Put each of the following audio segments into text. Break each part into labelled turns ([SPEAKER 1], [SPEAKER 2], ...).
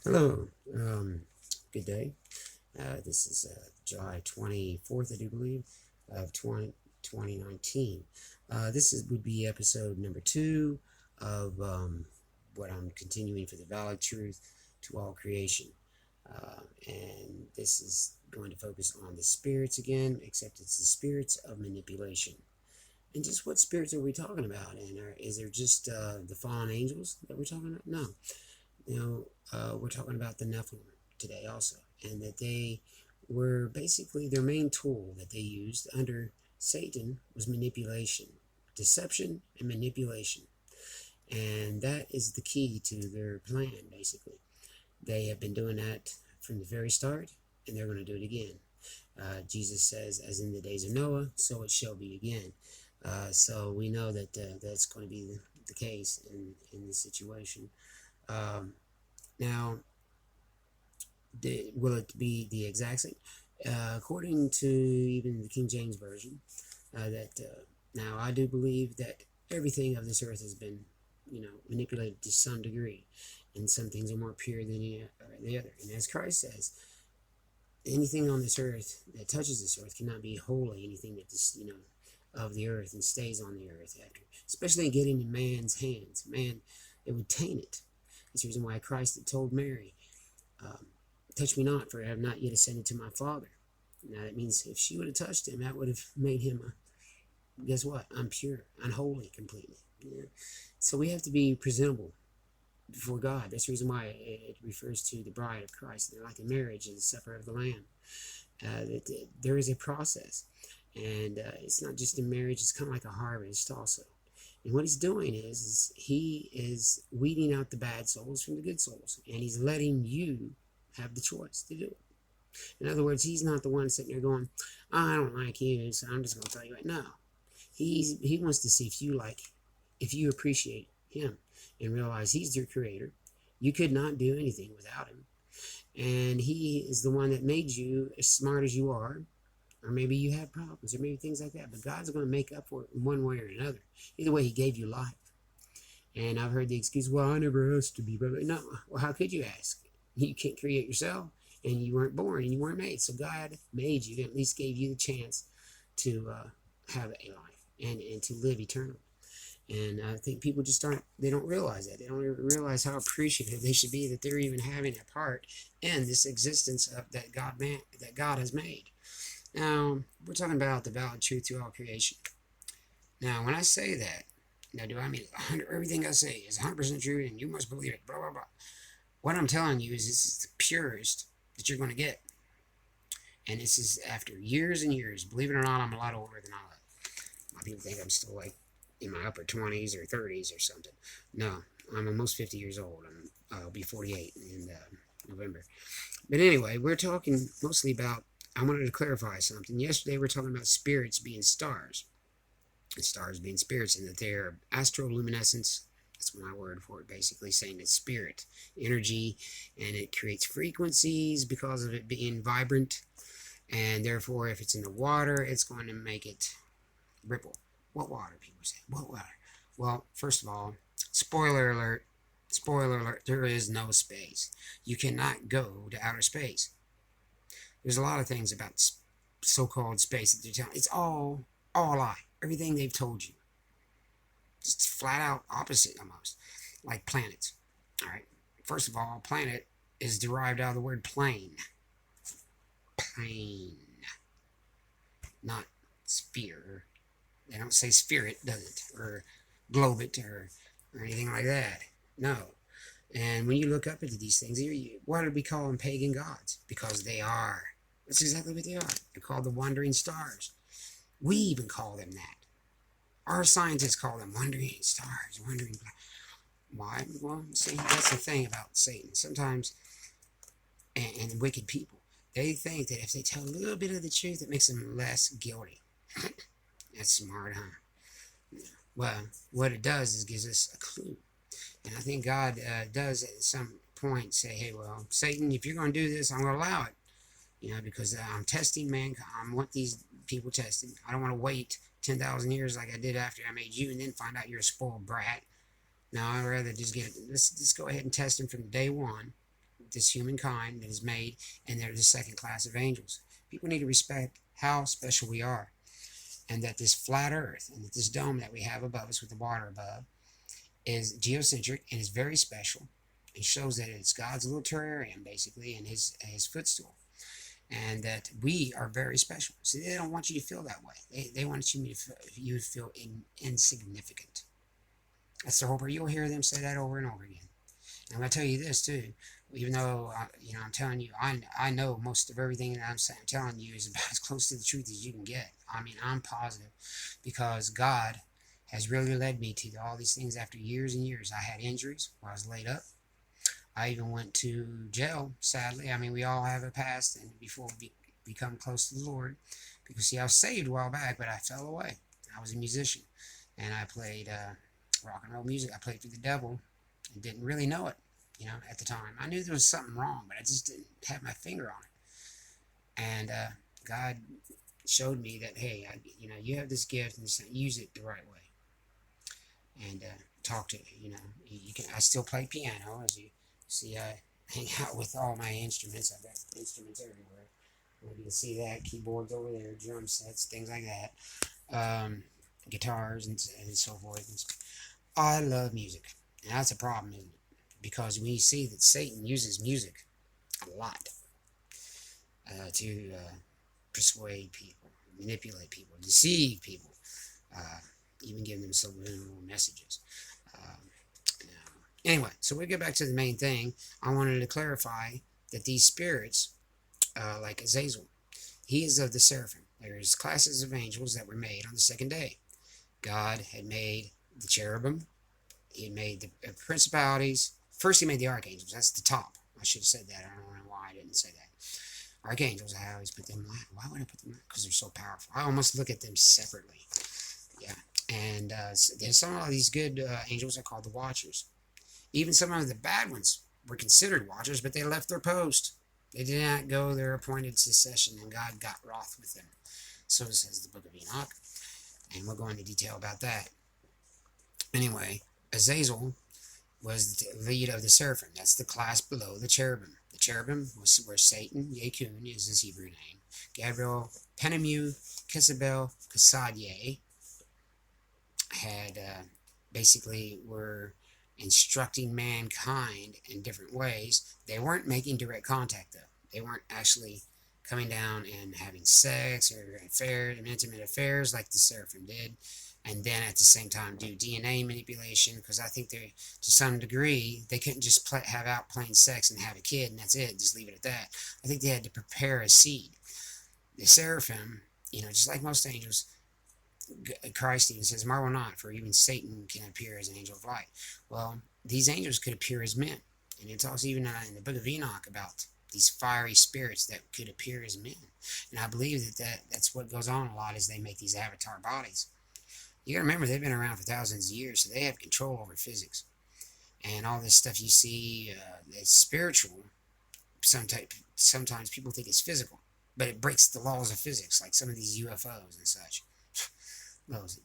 [SPEAKER 1] Hello, good day. This is July 24th, I do believe, of 2019. Would be episode number 2 of what I'm continuing for the valid truth to all creation. And this is going to focus on the spirits again, except it's the spirits of manipulation. And just what spirits are we talking about? And is there just the fallen angels that we're talking about? No. We're talking about the Nephilim today also, and that they were basically their main tool that they used under Satan was manipulation, deception, and manipulation. And that is the key to their plan, basically. They have been doing that from the very start, and they're going to do it again. Jesus says, as in the days of Noah, so it shall be again. So we know that that's going to be the case in this situation. Now, will it be the exact same? According to even the King James Version, now I do believe that everything of this earth has been, manipulated to some degree, and some things are more pure than the other. And as Christ says, anything on this earth that touches this earth cannot be holy. Anything that of the earth and stays on the earth after, especially getting in man's hands, man, it would taint it. That's the reason why Christ had told Mary, touch me not, for I have not yet ascended to my Father. Now that means if she would have touched him, that would have made him, guess what? Impure, unholy completely. Yeah. So we have to be presentable before God. That's the reason why it refers to the bride of Christ. They're like a marriage and the supper of the Lamb. There is a process. And it's not just in marriage, it's kind of like a harvest also. And what he's doing is he is weeding out the bad souls from the good souls. And he's letting you have the choice to do it. In other words, he's not the one sitting there going, I don't like you, so I'm just going to tell you right now. He wants to see if you appreciate him and realize he's your creator. You could not do anything without him. And he is the one that made you as smart as you are. Or maybe you have problems, or maybe things like that. But God's going to make up for it in one way or another. Either way, he gave you life. And I've heard the excuse, well, I never asked to be better. No, well, how could you ask? You can't create yourself, and you weren't born, and you weren't made. So God made you, and at least gave you the chance to have a life and to live eternally. And I think people just they don't realize that. They don't realize how appreciative they should be that they're even having a part in this existence that God has made. Now, we're talking about the valid truth to all creation. Now, when I say that, now do I mean everything I say is 100% true and you must believe it, blah, blah, blah. What I'm telling you is this is the purest that you're going to get. And this is after years and years. Believe it or not, I'm a lot older than all that. A lot of people think I'm still like in my upper 20s or 30s or something. No, I'm almost 50 years old. I'll be 48 in November. But anyway, we're talking mostly about, I wanted to clarify something. Yesterday, we were talking about spirits being stars, and stars being spirits, and that they're astroluminescence. That's my word for it, basically saying it's spirit, energy, and it creates frequencies because of it being vibrant. And therefore, if it's in the water, it's going to make it ripple. What water, people say? What water? Well, first of all, spoiler alert, there is no space. You cannot go to outer space. There's a lot of things about so-called space that they're telling. It's all a lie. Everything they've told you. Just flat out opposite almost. Like planets. Alright. First of all, planet is derived out of the word plane. Plane. Not sphere. They don't say spirit, does it? Or globe it or anything like that. No. And when you look up into these things, why do we call them pagan gods? Because they are. That's exactly what they are. They're called the wandering stars. We even call them that. Our scientists call them wandering stars, wandering. Why? Well, see, that's the thing about Satan. Sometimes, and wicked people, they think that if they tell a little bit of the truth, it makes them less guilty. That's smart, huh? Well, what it does is gives us a clue. And I think God does at some point say, hey, well, Satan, if you're going to do this, I'm going to allow it. Because I'm testing mankind. I want these people tested. I don't want to wait 10,000 years like I did after I made you and then find out you're a spoiled brat. No, I'd rather just let's go ahead and test them from day one. this humankind that is made, and they're the second class of angels. People need to respect how special we are, and that this flat earth and that this dome that we have above us with the water above is geocentric and is very special. It shows that it's God's little terrarium, basically, and his footstool, and that we are very special. See, they don't want you to feel that way. They want you to feel insignificant. That's their whole prayer. You'll hear them say that over and over again. And I'm going to tell you this, too. Even though, I'm telling you, I know most of everything that I'm telling you is about as close to the truth as you can get. I mean, I'm positive, because God has really led me to all these things after years and years. I had injuries while I was laid up. I even went to jail, sadly. I mean, we all have a past, and before we become close to the Lord. Because, see, I was saved a while back, but I fell away. I was a musician, and I played rock and roll music. I played for the devil and didn't really know it, at the time. I knew there was something wrong, but I just didn't have my finger on it. And God showed me that, hey, you have this gift, and use it the right way. And talk to you can. I still play piano, as you see. I hang out with all my instruments. I've got instruments everywhere. You can see that, keyboards over there, drum sets, things like that, guitars and so forth. I love music, and that's a problem, isn't it? Because we see that Satan uses music a lot to persuade people, manipulate people, deceive people, even give them subliminal messages. Anyway, so we get back to the main thing. I wanted to clarify that these spirits, like Azazel, he is of the seraphim. There's classes of angels that were made on the second day. God had made the cherubim. He had made the principalities. First, he made the archangels. That's the top. I should have said that. I don't know why I didn't say that. Archangels, I always put them. Why would I put them? Because they're so powerful. I almost look at them separately. Yeah. And there's some of these good angels are called the watchers. Even some of the bad ones were considered watchers, but they left their post. They did not go their appointed succession, and God got wroth with them. So says the book of Enoch. And we'll go into detail about that. Anyway, Azazel was the lead of the seraphim. That's the class below the cherubim. The cherubim were Satan, Yakun is his Hebrew name, Gabriel, Penemu, Kesabel, Kasadye, had basically were instructing mankind in different ways. They weren't making direct contact, though. They weren't actually coming down and having sex or intimate affairs like the seraphim did, and then at the same time do DNA manipulation, because I think they, to some degree, they couldn't just have out plain sex and have a kid and that's it, just leave it at that. I think they had to prepare a seed. The seraphim, just like most angels, Christ even says, marvel not, for even Satan can appear as an angel of light. Well, these angels could appear as men. And it talks even in the book of Enoch about these fiery spirits that could appear as men. And I believe that's what goes on a lot, is they make these avatar bodies. You gotta remember, they've been around for thousands of years, so they have control over physics. And all this stuff you see that's spiritual, sometimes people think it's physical, but it breaks the laws of physics, like some of these UFOs and such.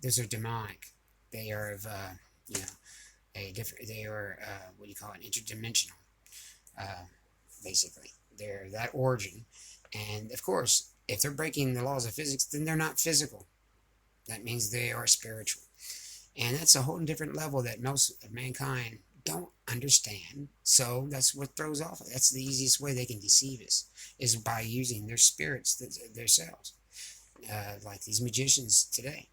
[SPEAKER 1] Those are demonic. They are of, they are, interdimensional, basically. They're that origin. And, of course, if they're breaking the laws of physics, then they're not physical. That means they are spiritual. And that's a whole different level that most of mankind don't understand. So that's what throws off. That's the easiest way they can deceive us, is by using their spirits themselves. Like these magicians today.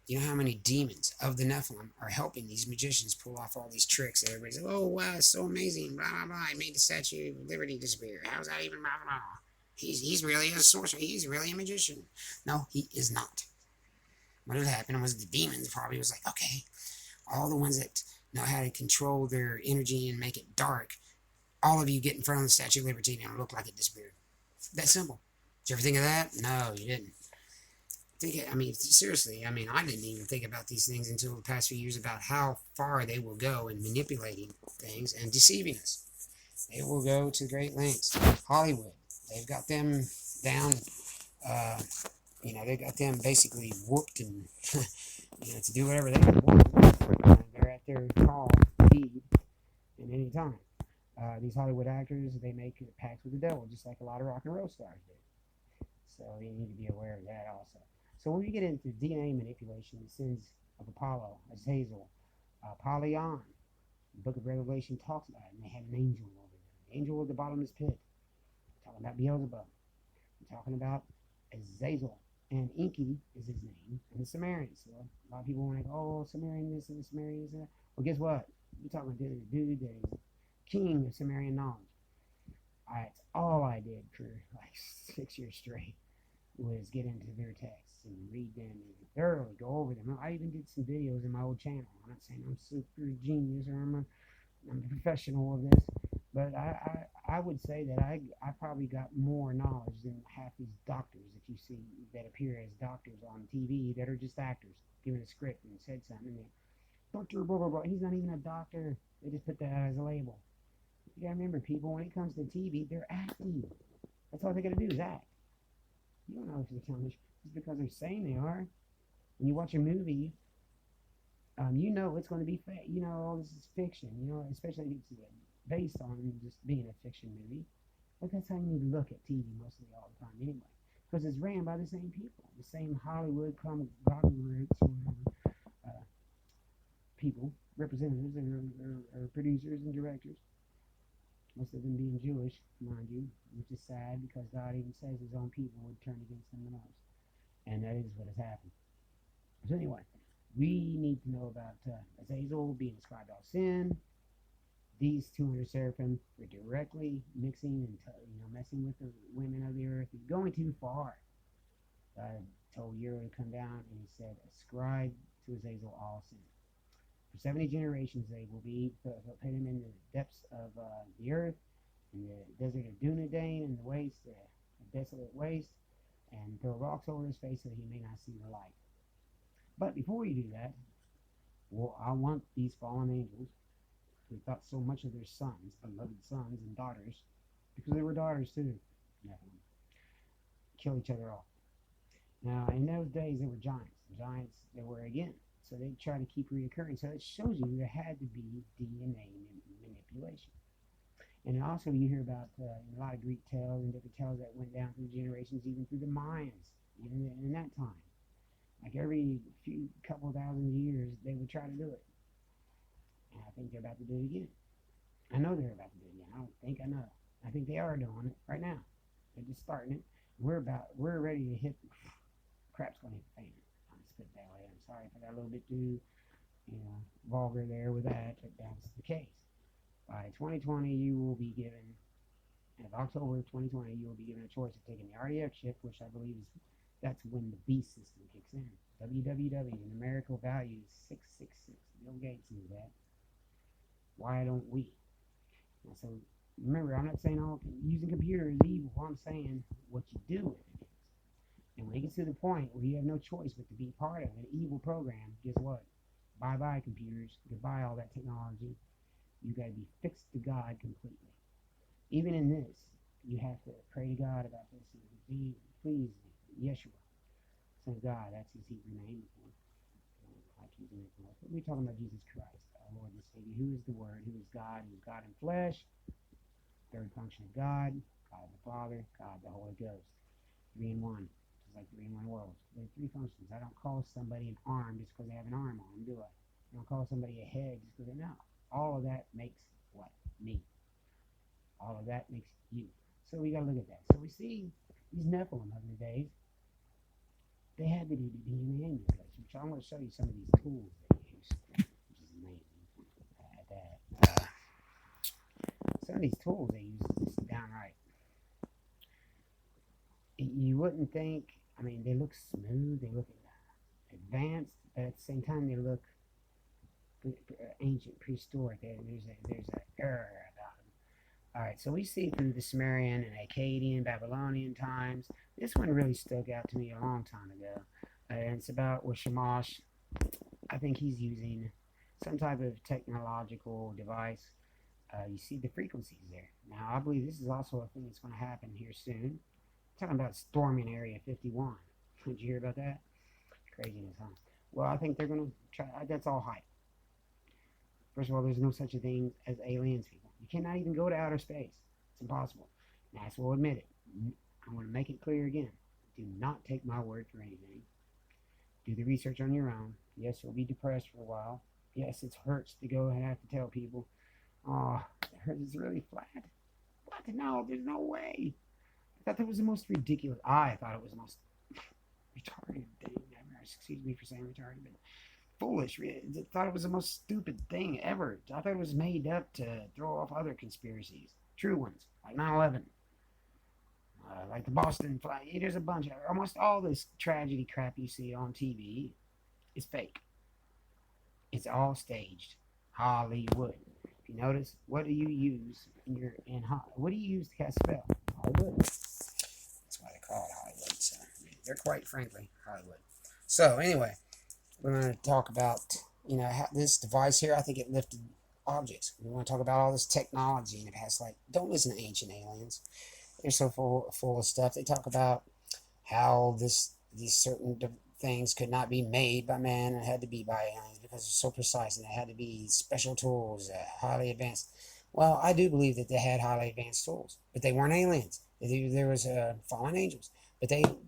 [SPEAKER 1] You know how many demons of the Nephilim are helping these magicians pull off all these tricks that everybody's like, oh, wow, it's so amazing, blah, blah, blah, I made the Statue of Liberty disappear. How's that even, blah, blah, blah. He's really a sorcerer. He's really a magician. No, he is not. What had happened was the demons probably was like, okay, all the ones that know how to control their energy and make it dark, all of you get in front of the Statue of Liberty and it'll look like it disappeared. That simple. Did you ever think of that? No, you didn't. Seriously, I didn't even think about these things until the past few years, about how far they will go in manipulating things and deceiving us. They will go to great lengths. Hollywood, they've got them down, they've got them basically whooped and, to do whatever they want. They're at their call, feed, at any time. These Hollywood actors, they make pacts with the devil, just like a lot of rock and roll stars do. So you need to be aware of that also. So when we get into DNA manipulation, the sins of Apollo, Azazel, Apollyon, the book of Revelation talks about it, and they had an angel over them. The angel of the bottomless pit. We're talking about Beelzebub. We're talking about Azazel. And Enki is his name, and the Sumerians. So a lot of people want to go, oh, Sumerian this and the Sumerian this and that. Well, guess what? We're talking about the dude that is king of Sumerian knowledge. That's all I did for like 6 years straight was get into their texts and read them and thoroughly go over them. I even did some videos in my old channel. I'm not saying I'm super genius or I'm a professional of this, but I would say that I probably got more knowledge than half these doctors that you see that appear as doctors on TV that are just actors given a script and said something. And Doctor blah blah blah. He's not even a doctor. They just put that as a label. You gotta remember, people, when it comes to TV, they're acting. That's all they gotta do is act. You don't know if they're telling the truth just because they're saying they are. When you watch a movie, you know it's going to be fake. You know, all this is fiction. You know, especially if it's based on just being a fiction movie. But that's how you need to look at TV mostly all the time anyway. Because it's ran by the same people. The same Hollywood conglomerates or people, representatives, or producers and directors. Most of them being Jewish, mind you, which is sad because God even says his own people would turn against him the most. And that is what has happened. So anyway, we need to know about Azazel being ascribed all sin. These 200 seraphim were directly mixing and messing with the women of the earth. He's going too far. God told Uriel to come down and he said, ascribe to Azazel all sin. For 70 generations they will be put him in the depths of the earth, in the desert of Dunedain, in the waste, the desolate waste, and throw rocks over his face so that he may not see the light. But before you do that, well, I want these fallen angels who thought so much of their sons, beloved sons and daughters, because they were daughters too, Nephilim, kill each other off. Now, in those days, there were giants. Giants, there were again. So they try to keep reoccurring. So it shows you there had to be DNA manipulation. And also you hear about a lot of Greek tales and different tales that went down through generations, even through the Mayans, even in that time. Like every couple thousand years, they would try to do it. And I think they're about to do it again. I know they're about to do it again. I don't think I know. I think they are doing it right now. They're just starting it. We're ready to hit. Crap's going to hit the fan. Put it that way. I'm sorry if I got a little bit too, vulgar there with that, but that's the case. By 2020, you will be given, of October 2020, you will be given a choice of taking the RDF chip, which I believe that's when the beast system kicks in. WWW, the numerical value is 666. Bill Gates knew that. Why don't we? And so remember, I'm not saying using computers is evil. I'm saying what you do with it. And when it gets to the point where you have no choice but to be part of an evil program, guess what? Bye-bye computers. Goodbye all that technology. You got to be fixed to God completely. Even in this, you have to pray to God about this. Please, Yeshua, Son of God, that's his Hebrew name. Like using it most. But we're talking about Jesus Christ, our Lord and Savior, who is the Word, who is God in flesh, third function of God, God the Father, God the Holy Ghost. 3 in 1. Like 3 in 1 worlds. There are 3 functions. I don't call somebody an arm just because they have an arm on them, do I? I don't call somebody a head just because they're not. All of that makes what? Me. All of that makes you. So we got to look at that. So we see these Nephilim of the days, they had to do the DNA manipulation, which I'm going to show you some of these tools they use, which is amazing. Some of these tools they use is just downright. You wouldn't think. I mean, they look smooth, they look advanced, but at the same time, they look ancient, prehistoric. There's an error about them. All right, so we see through the Sumerian and Akkadian, Babylonian times. This one really stuck out to me a long time ago. And it's about where Shamash, I think he's using some type of technological device. You see the frequencies there. Now, I believe this is also a thing that's going to happen here soon. Talking about storming Area 51. Did you hear about that? Craziness, huh? Well, I think they're going to try. That's all hype. First of all, there's no such a thing as aliens, people. You cannot even go to outer space. It's impossible. NASA will admit it. I want to make it clear again. Do not take my word for anything. Do the research on your own. Yes, you'll be depressed for a while. Yes, it hurts to go and have to tell people, oh, the earth is really flat. What? No, there's no way. I thought that was the most ridiculous. I thought it was the most retarded thing ever. Excuse me for saying retarded, but foolish. I thought it was the most stupid thing ever. I thought it was made up to throw off other conspiracies. True ones, like 9/11. Like the Boston flag. There's a bunch of almost all this tragedy crap you see on TV is fake. It's all staged. Hollywood. If you notice, what do you use what do you use to cast a spell? Hollywood. That's why they call it Hollywood. So they're quite frankly Hollywood. So anyway, we're going to talk about how this device here. I think it lifted objects. We want to talk about all this technology in the past. Like, don't listen to ancient aliens. They're so full of stuff. They talk about how these certain things could not be made by man and had to be by aliens because they're so precise and they had to be special tools, highly advanced. Well, I do believe that they had highly advanced tools, but they weren't aliens. There was fallen angels,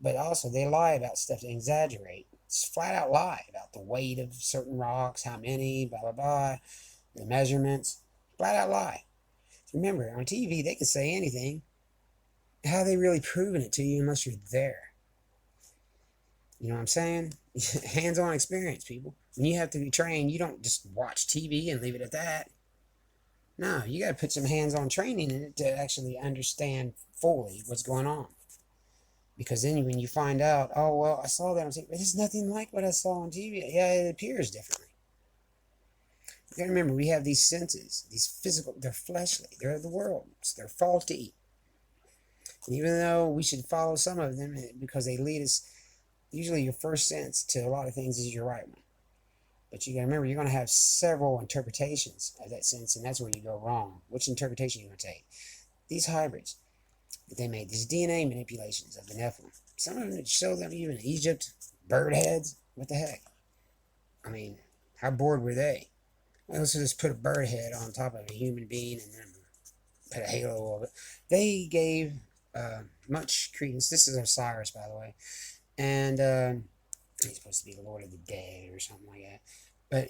[SPEAKER 1] but also they lie about stuff. They exaggerate. It's flat out lie about the weight of certain rocks, how many, blah blah blah, the measurements. Flat out lie. Remember, on TV they can say anything. How are they really proving it to you unless you're there? You know what I'm saying? Hands-on experience, people. When you have to be trained, you don't just watch TV and leave it at that. No, you got to put some hands-on training in it to actually understand fully what's going on. Because then when you find out, oh, well, I saw that on TV, but it's nothing like what I saw on TV. Yeah, it appears differently. You got to remember, we have these senses, these physical, they're fleshly, they're the world, they're faulty. Even though we should follow some of them because they lead us, usually your first sense to a lot of things is your right one. But you got to remember, you're going to have several interpretations of that sense, and that's where you go wrong. Which interpretation are you going to take? These hybrids that they made, these DNA manipulations of the Nephilim. Some of them show them even in Egypt, bird heads. What the heck? I mean, how bored were they? Well, let's just put a bird head on top of a human being and then put a halo over it. They gave much credence. This is Osiris, by the way, and he's supposed to be the Lord of the Dead or something like that. But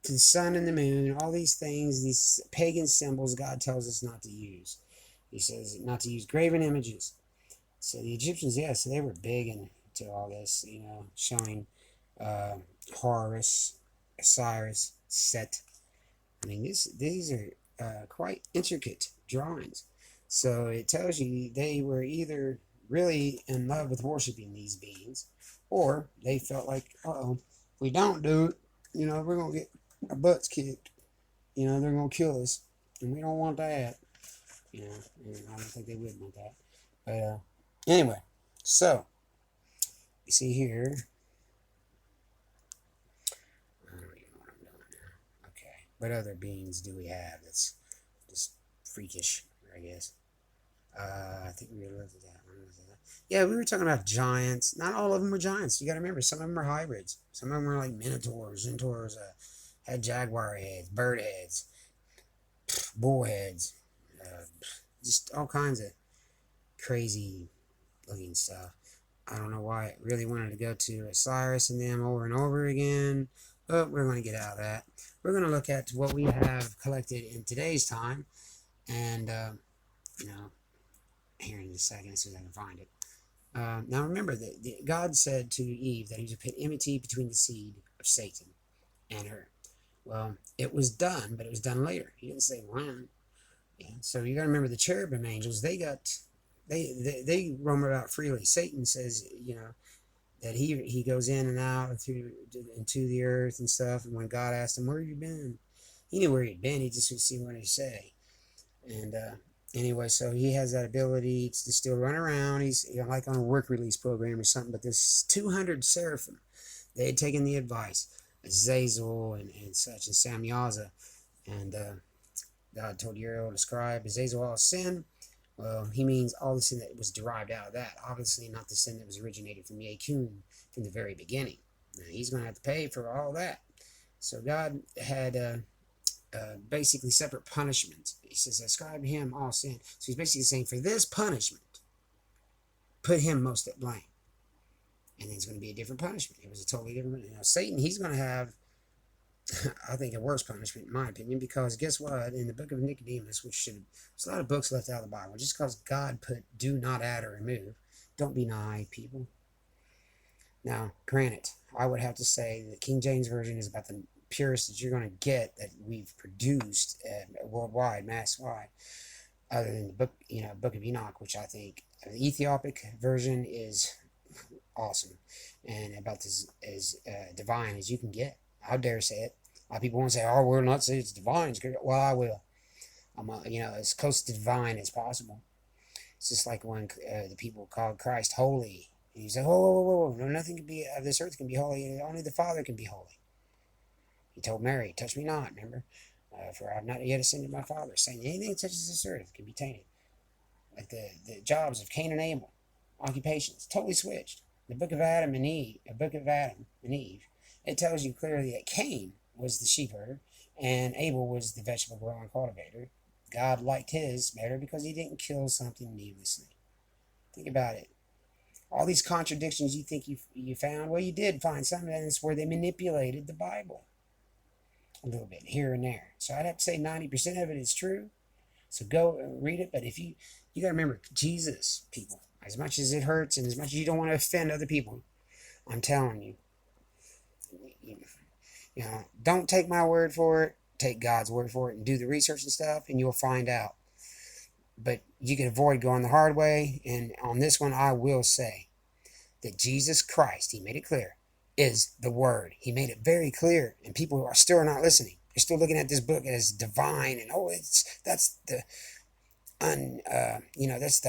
[SPEAKER 1] to the sun and the moon, all these things, these pagan symbols, God tells us not to use. He says not to use graven images. So the Egyptians, yes, they were big into all this, showing Horus, Osiris, Set. I mean, these are quite intricate drawings. So it tells you they were either really in love with worshiping these beings, or they felt like, if we don't do it, we're going to get our butts kicked. They're going to kill us, and we don't want that. And I don't think they would want that. But anyway, so you see here. I don't even know what I'm doing now. Okay, what other beings do we have that's just freakish, I guess? I think we looked at that one. Yeah, we were talking about giants. Not all of them were giants. You got to remember, some of them are hybrids. Some of them were like minotaurs. Centaurs had jaguar heads, bird heads, bull heads, just all kinds of crazy looking stuff. I don't know why I really wanted to go to Osiris and them over and over again, but we're going to get out of that. We're going to look at what we have collected in today's time, and here in a second as soon as I can find it. Now remember that God said to Eve that he would put enmity between the seed of Satan and her. Well, it was done, but it was done later. He didn't say when. Yeah. So you got to remember the cherubim angels. They roam about freely. Satan says, that he goes in and out into the earth and stuff. And when God asked him, "Where have you been?" He knew where he'd been. He just would see what he'd say. And anyway, so he has that ability to still run around. He's like on a work release program or something. But this 200 seraphim, they had taken the advice of Azazel and such, and Samyaza. And God told Uriel to describe Azazel all sin. Well, he means all the sin that was derived out of that. Obviously not the sin that was originated from Yakun from the very beginning. Now, he's going to have to pay for all that. So God had basically separate punishments. He says, ascribe to him all sin. So he's basically saying, for this punishment, put him most at blame. And then it's going to be a different punishment. It was a totally different, Satan, he's going to have, I think, a worse punishment, in my opinion, because guess what? In the book of Nicodemus, there's a lot of books left out of the Bible. Just because God put do not add or remove, don't be naive, people. Now, granted, I would have to say the King James Version is about the purest that you're going to get that we've produced worldwide, mass-wide, other than the book of Enoch, which I think the Ethiopic version is awesome and about as divine as you can get. I dare say it. A lot of people want to say, "Oh, we'll not say it's divine." Well, I will. I'm, as close to divine as possible. It's just like when the people called Christ holy, and you say, "Whoa, whoa, whoa, whoa! No, nothing can be of this earth can be holy. Only the Father can be holy." He told Mary, "Touch me not." Remember, for I have not yet ascended my Father. Saying anything that touches this earth can be tainted. Like the jobs of Cain and Abel, occupations totally switched. The book of Adam and Eve, it tells you clearly that Cain was the sheep herder and Abel was the vegetable growing cultivator. God liked his better because he didn't kill something needlessly. Think about it. All these contradictions you think you found, well, you did find some, and it's where they manipulated the Bible a little bit here and there. So I'd have to say 90% of it is true. So go and read it. But if you got to remember, Jesus, people, as much as it hurts and as much as you don't want to offend other people, I'm telling you, don't take my word for it. Take God's word for it and do the research and stuff, and you'll find out. But you can avoid going the hard way. And on this one, I will say that Jesus Christ, he made it clear, is the Word. He made it very clear, and people are still not listening. They're still looking at this book as divine, and that's the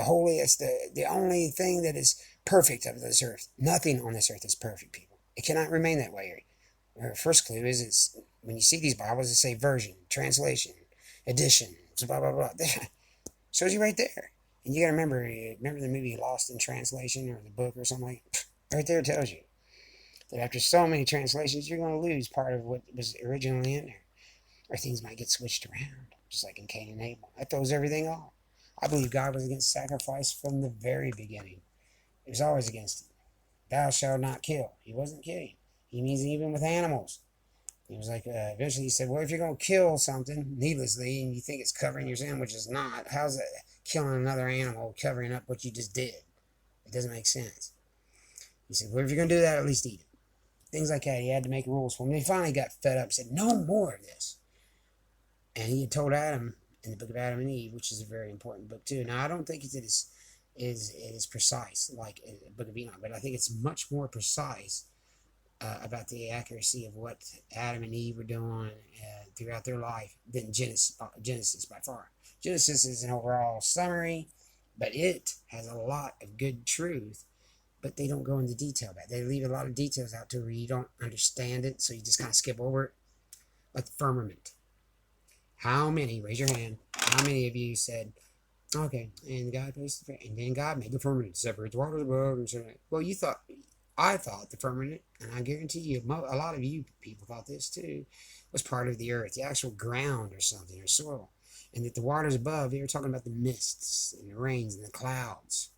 [SPEAKER 1] holy, it's the only thing that is perfect of this earth. Nothing on this earth is perfect, people. It cannot remain that way. Our first clue is when you see these Bibles that say version, translation, edition, blah blah blah. Shows you right there. And you gotta remember the movie Lost in Translation or the book or something like that? Right there it tells you that after so many translations, you're going to lose part of what was originally in there. Or things might get switched around, just like in Cain and Abel. That throws everything off. I believe God was against sacrifice from the very beginning. He was always against it. Thou shalt not kill. He wasn't kidding. He means even with animals. He was like, eventually he said, well, if you're going to kill something needlessly and you think it's covering your sin, which is not, how's that killing another animal covering up what you just did? It doesn't make sense. He said, well, if you're going to do that, at least eat it. Things like that. He had to make rules for him. And he finally got fed up and said, no more of this. And he had told Adam in the book of Adam and Eve, which is a very important book too. Now, I don't think it is precise like the book of Enoch, but I think it's much more precise about the accuracy of what Adam and Eve were doing throughout their life than Genesis by far. Genesis is an overall summary, but it has a lot of good truth, but they don't go into detail about it. They leave a lot of details out to where you don't understand it, so you just kind of skip over it. Like the firmament. How many, raise your hand, how many of you said, okay, and God placed the and then God made the firmament, separates waters above and so on. Well, I thought the firmament, and I guarantee you, a lot of you people thought this too, was part of the earth, the actual ground or something, or soil. And that the waters above, they were talking about the mists and the rains and the clouds.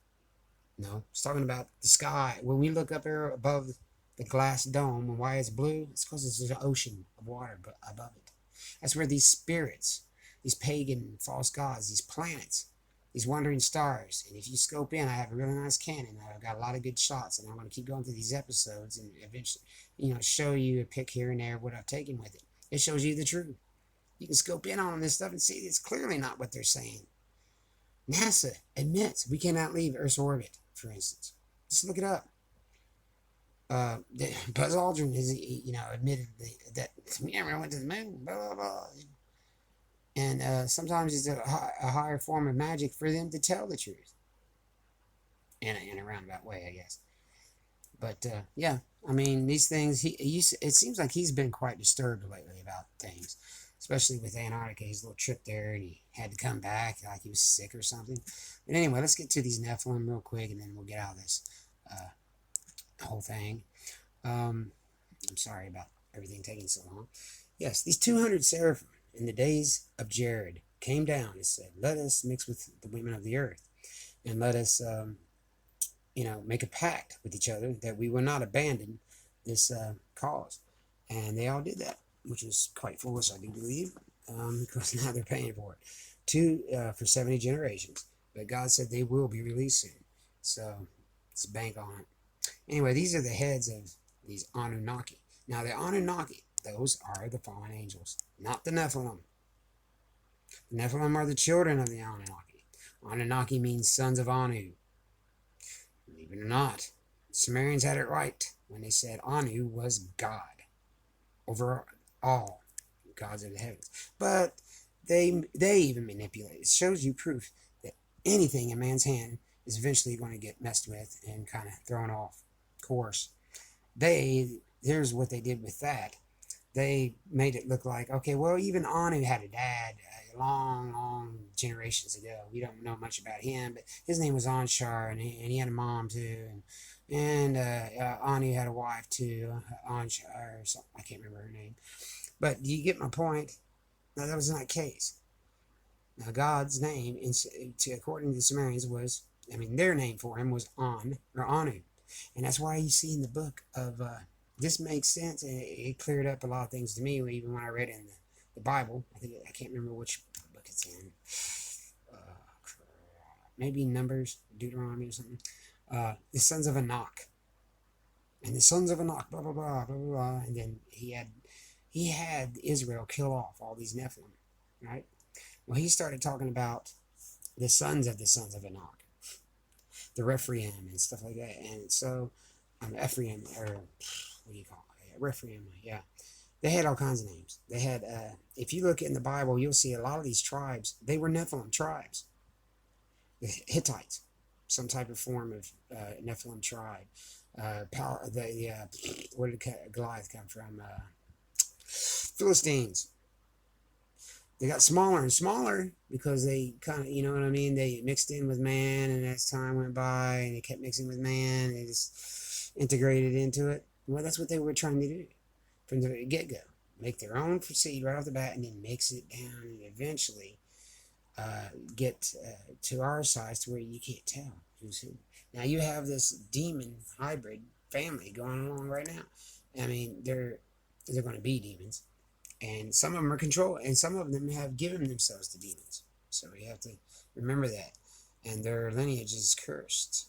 [SPEAKER 1] No, it's talking about the sky. When we look up there above the glass dome, and why it's blue, it's because there's an ocean of water above it. That's where these spirits, these pagan false gods, these planets, these wandering stars, and if you scope in, I have a really nice Canon. I've got a lot of good shots, and I'm going to keep going through these episodes and eventually, show you a pic here and there of what I've taken with it. It shows you the truth. You can scope in on this stuff and see it's clearly not what they're saying. NASA admits we cannot leave Earth's orbit, for instance. Just look it up. Buzz Aldrin has, admitted that we never went to the moon, blah, blah, blah. And sometimes it's a higher form of magic for them to tell the truth. In a roundabout way, I guess. But, yeah, I mean, these things, it seems like he's been quite disturbed lately about things. Especially with Antarctica, his little trip there, and he had to come back like he was sick or something. But anyway, let's get to these Nephilim real quick, and then we'll get out of this whole thing. I'm sorry about everything taking so long. Yes, these 200 seraphim, in the days of Jared came down and said, let us mix with the women of the earth, and let us, make a pact with each other that we will not abandon this cause. And they all did that, which was quite foolish, I do believe, because now they're paying for it for 70 generations. But God said they will be released soon. So let's bank on it. Anyway, these are the heads of these Anunnaki. Now, the Anunnaki, those are the fallen angels, not the Nephilim. The Nephilim are the children of the Anunnaki. Anunnaki means sons of Anu. Believe it or not, the Sumerians had it right when they said Anu was God over all gods of the heavens. But they even manipulate it. It shows you proof that anything in man's hand is eventually going to get messed with and kind of thrown off course. Here's what they did with that. They made it look like, okay, well, even Anu had a dad long generations ago. We don't know much about him, but his name was Anshar, and he had a mom too, and Anu had a wife too, Anshar or something. I can't remember her name. But you get my point? No, that was not the case. Now, God's name, according to the Sumerians, their name for him was Anu. And that's why you see in the book of, this makes sense, and it cleared up a lot of things to me, even when I read it in the Bible. I can't remember which book it's in. Maybe Numbers, Deuteronomy or something. The sons of Enoch. And the sons of Enoch, blah, blah, blah, blah, blah. And then he had Israel kill off all these Nephilim, right? Well, he started talking about the sons of Enoch, the Rephaim and stuff like that. And so, Ephraim, or what do you call it? Rephaim, yeah. They had all kinds of names. They had, if you look in the Bible, you'll see a lot of these tribes, they were Nephilim tribes. The Hittites, some type of form of Nephilim tribe. Where did Goliath come from? Philistines. They got smaller and smaller because they kind of, you know what I mean? They mixed in with man, and as time went by, and they kept mixing with man, they just integrated into it. Well, that's what they were trying to do from the get-go. Make their own seed right off the bat, and then mix it down, and eventually get to our size to where you can't tell who's who. Now, you have this demon hybrid family going along right now. I mean, they're going to be demons. And some of them are controlled, and some of them have given themselves to demons. So we have to remember that. And their lineage is cursed.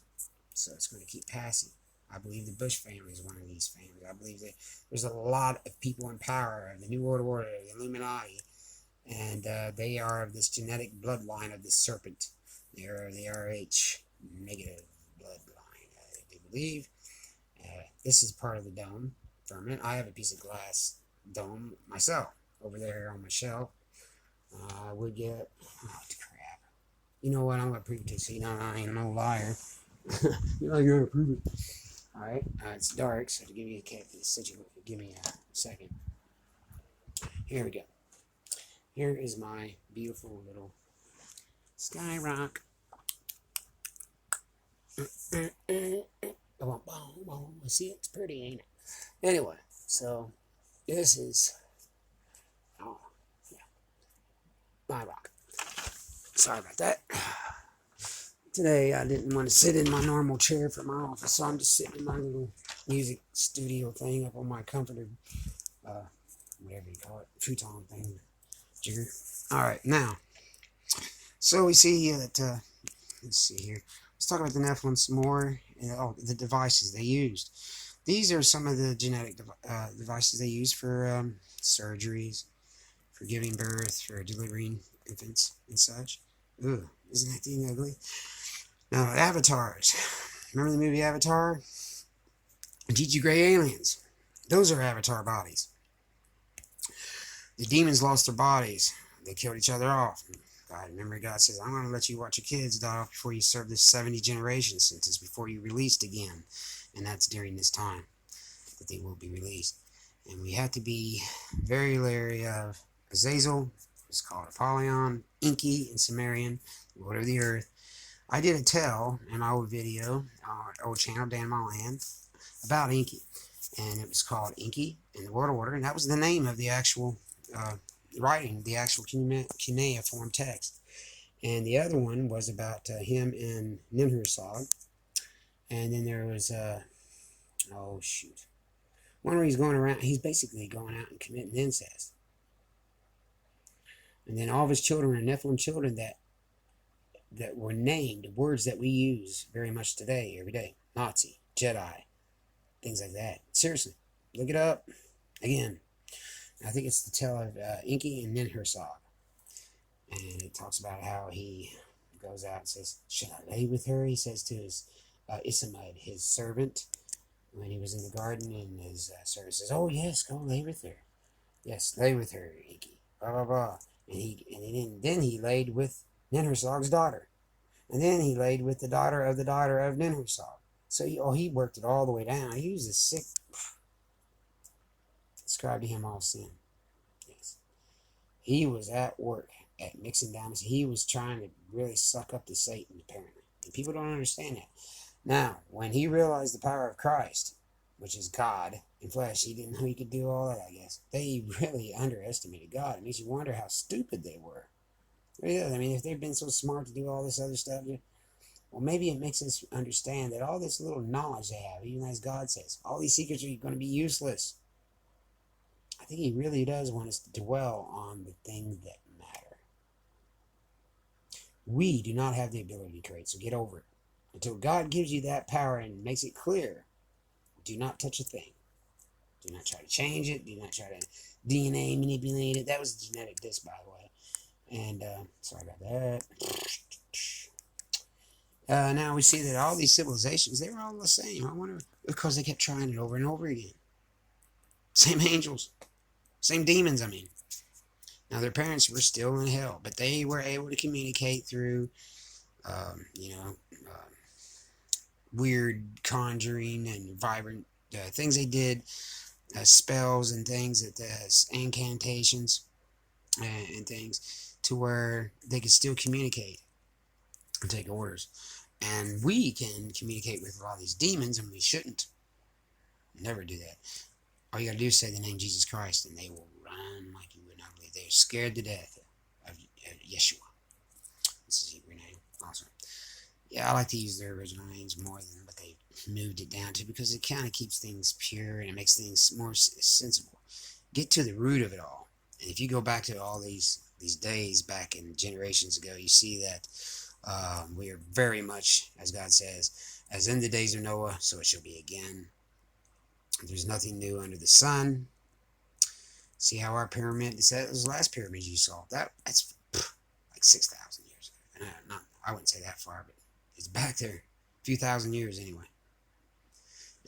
[SPEAKER 1] So it's going to keep passing. I believe the Bush family is one of these families. I believe that there's a lot of people in power, the New World Order, the Illuminati, and they are of this genetic bloodline of the serpent. They are the RH negative bloodline, I do believe. This is part of the dome firmament. I have a piece of glass dome myself over there on my shelf. I would get, crap. You know what? I'm going to prove it to you. So, I ain't no liar. You're not going to prove it. Alright, it's dark, so to give me a second. Here we go. Here is my beautiful little sky rock. See, it's pretty, ain't it? Anyway, so this is, my rock. Sorry about that. Today I didn't want to sit in my normal chair for my office, so I'm just sitting in my little music studio thing up on my comforter, whatever you call it, futon thing, jigger. All right, now, so we see that, let's see here. Let's talk about the Nephilim some more. The devices they used. These are some of the genetic devices they use for surgeries, for giving birth, for delivering infants and such. Ugh, isn't that thing ugly? Now, avatars. Remember the movie Avatar? G.G. Gray aliens. Those are avatar bodies. The demons lost their bodies. They killed each other off. God says, I'm going to let you watch your kids die off before you serve this 70 generation sentence, before you're released again. And that's during this time that they will be released. And we have to be very leery of Azazel. It's called Apollyon, Enki in Sumerian, Lord of the Earth. I did a tell in my old video, old channel, Dan My Land, about Enki. And it was called Enki in the World Order. And that was the name of the actual writing the actual cuneiform text. And the other one was about him and Ninhursag. And then there was, oh shoot, one where he's going around, he's basically going out and committing incest. And then all of his children are Nephilim children that were named, words that we use very much today, every day. Nazi, Jedi, things like that. Seriously, look it up. Again, I think it's the tale of Inky and Ninhursag. And it talks about how he goes out and says, should I lay with her? He says to his Isamud, his servant, when he was in the garden, and his servant says, oh yes, go lay with her. Yes, lay with her, Inky. Blah, blah, blah. And then he laid with Ninhursag's daughter. And then he laid with the daughter of Ninhursag. So he worked it all the way down. He was a sick. Ascribed to him all sin. Yes. He was at work at mixing down. He was trying to really suck up to Satan, apparently. And people don't understand that. Now, when he realized the power of Christ, which is God in flesh, he didn't know he could do all that, I guess. They really underestimated God. It makes you wonder how stupid they were. Really, I mean, if they've been so smart to do all this other stuff, well, maybe it makes us understand that all this little knowledge they have, even as God says, all these secrets are going to be useless. I think he really does want us to dwell on the things that matter. We do not have the ability to create, so get over it. Until God gives you that power and makes it clear, do not touch a thing. Do not try to change it. Do not try to DNA manipulate it. That was a genetic disc, by the way. And sorry about that. Now we see that all these civilizations, they were all the same. I wonder, because they kept trying it over and over again. Same angels. Same demons, I mean. Now, their parents were still in hell, but they were able to communicate through, weird conjuring and vibrant things they did, spells and things, incantations and things, to where they could still communicate and take orders. And we can communicate with a lot of these demons, and we shouldn't. Never do that. All you got to do is say the name Jesus Christ, and they will run like you would not believe. They're scared to death of Yeshua. This is Hebrew name, also. Yeah, I like to use their original names more than what they moved it down to, because it kind of keeps things pure and it makes things more sensible. Get to the root of it all. And if you go back to all these days back in generations ago, you see that we are very much, as God says, as in the days of Noah, so it shall be again. There's nothing new under the sun. See how our pyramid, that was the last pyramid you saw. That's like 6,000 years ago. I wouldn't say that far, but it's back there a few thousand years anyway.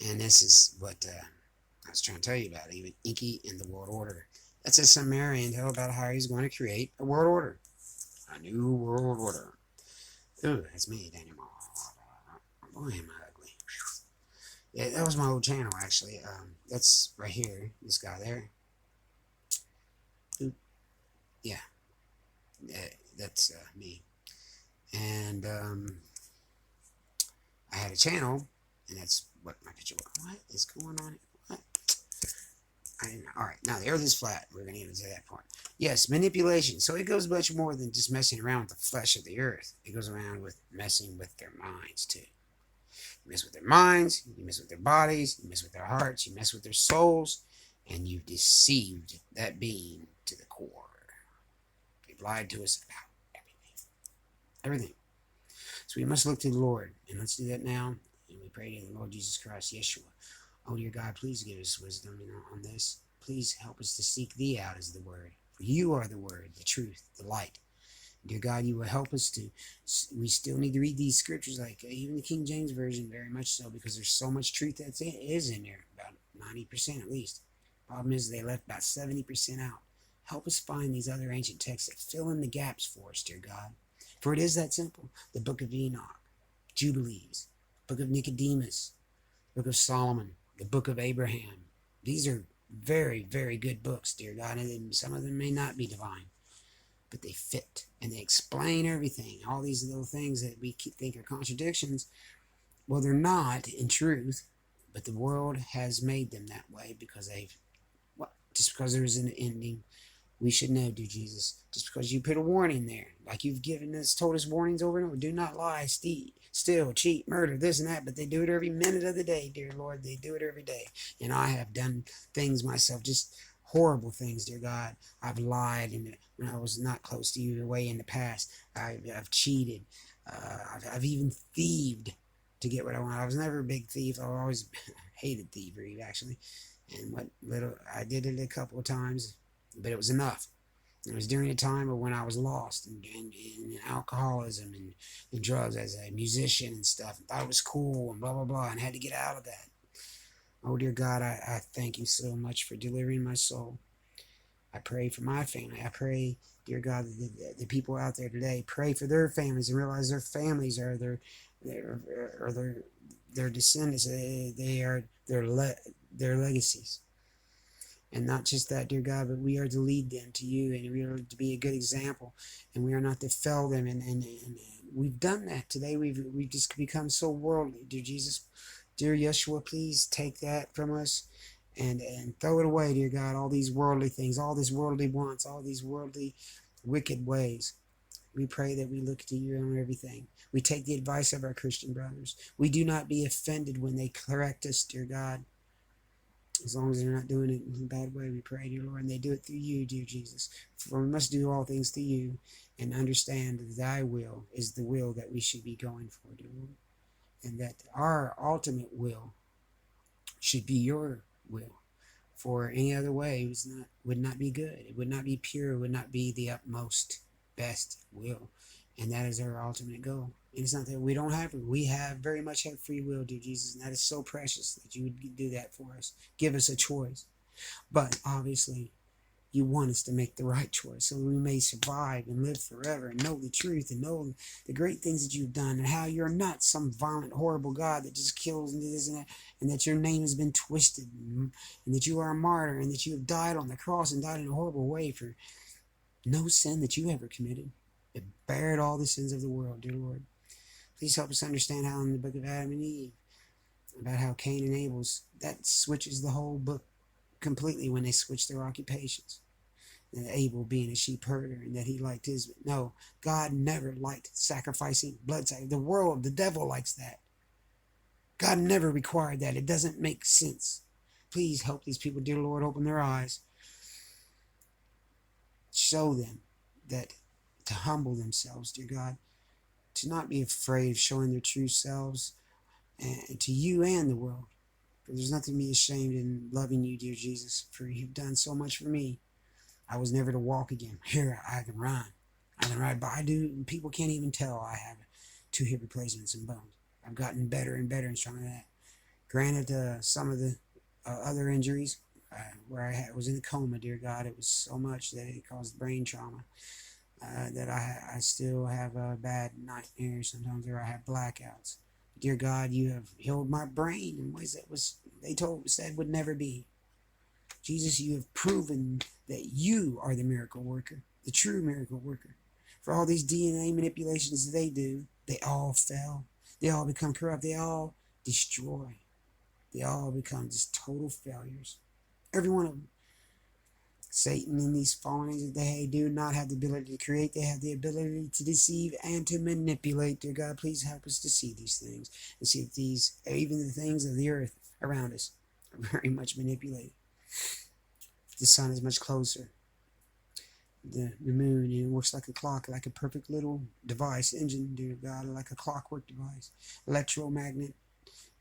[SPEAKER 1] And this is what I was trying to tell you about, even Inky and the world order. That's a Sumerian tale about how he's going to create a world order. A new world order. Ooh, that's me, Daniel. Boy, am I ugly. Yeah, that was my old channel, actually. That's right here. This guy there. Ooh. Yeah. That's me. And I had a channel, and that's what my picture was. What is going on? What? Alright, now the earth is flat. We're going to even say that part. Yes, manipulation. So it goes much more than just messing around with the flesh of the earth. It goes around with messing with their minds, too. You mess with their minds, you mess with their bodies, you mess with their hearts, you mess with their souls, and you've deceived that being to the core. They've lied to us about everything. Everything. So we must look to the Lord, and let's do that now. And we pray to the Lord Jesus Christ, Yeshua. Oh, dear God, please give us wisdom on this. Please help us to seek Thee out as the Word. For You are the Word, the truth, the light. Dear God, You will help us to, we still need to read these scriptures, like even the King James Version, very much so, because there's so much truth that is in there, about 90% at least. Problem is, they left about 70% out. Help us find these other ancient texts that fill in the gaps for us, dear God. For it is that simple. The book of Enoch, Jubilees, book of Nicodemus, book of Solomon, the book of Abraham. These are very, very good books, dear God, and some of them may not be divine, but they fit, and they explain everything. All these little things that we think are contradictions, well, they're not in truth, but the world has made them that way because just because there is an ending, we should know, dear Jesus, just because you put a warning there, like you've given us, told us warnings over and over, do not lie, steal, cheat, murder, this and that, but they do it every minute of the day, dear Lord, they do it every day, and I have done things myself, just horrible things, dear God. I've lied when I was not close to you way in the past. I've cheated, I've even thieved to get what I want. I was never a big thief. I always hated thievery, actually, and what little I did it a couple of times, but it was enough. It was during a time of when I was lost in alcoholism and drugs as a musician and stuff, and thought it was cool and blah blah blah, and had to get out of that. Oh dear God, I thank you so much for delivering my soul. I pray for my family. I pray, dear God, that the people out there today pray for their families and realize their families are their descendants. They are their legacies. And not just that, dear God, but we are to lead them to you, and we are to be a good example, and we are not to fail them. And we've done that today. We've just become so worldly, dear Jesus. Dear Yeshua, please take that from us and throw it away, dear God, all these worldly things, all these worldly wants, all these worldly wicked ways. We pray that we look to you on everything. We take the advice of our Christian brothers. We do not be offended when they correct us, dear God. As long as they're not doing it in a bad way, we pray, dear Lord, and they do it through you, dear Jesus. For we must do all things through you and understand that thy will is the will that we should be going for, dear Lord. And that our ultimate will should be your will. For any other way would not be good. It would not be pure. It would not be the utmost best will. And that is our ultimate goal. And it's not that we don't have it. We very much have free will, dear Jesus. And that is so precious that you would do that for us. Give us a choice. But obviously, you want us to make the right choice so we may survive and live forever and know the truth and know the great things that you've done and how you're not some violent, horrible God that just kills and this and that, and that your name has been twisted and that you are a martyr and that you have died on the cross and died in a horrible way for no sin that you ever committed. It bared all the sins of the world, dear Lord. Please help us understand how in the book of Adam and Eve, about how Cain and Abel's, that switches the whole book completely when they switch their occupations. And Abel being a sheep herder, and that he liked his. No, God never liked sacrificing blood. The world, the devil likes that. God never required that. It doesn't make sense. Please help these people, dear Lord, open their eyes. Show them that to humble themselves, dear God, to not be afraid of showing their true selves and to you and the world. For there's nothing to be ashamed in loving you, dear Jesus, for you've done so much for me. I was never to walk again. Here, I can run. I can ride, but I do, and people can't even tell I have 2 hip replacements and bones. I've gotten better and better and stronger than that. Granted, some of the other injuries, where I was in a coma, dear God, it was so much that it caused brain trauma, that I still have bad nightmares sometimes, or I have blackouts. Dear God, you have healed my brain in ways that said would never be. Jesus, you have proven that you are the miracle worker, the true miracle worker. For all these DNA manipulations they do, they all fail. They all become corrupt. They all destroy. They all become just total failures. Every one of them. Satan and these fallen angels, they do not have the ability to create. They have the ability to deceive and to manipulate. Dear God, please help us to see these things and see that these, even the things of the earth around us, are very much manipulated. The sun is much closer. The moon, it works like a clock, like a perfect little device, engine, dear God, like a clockwork device.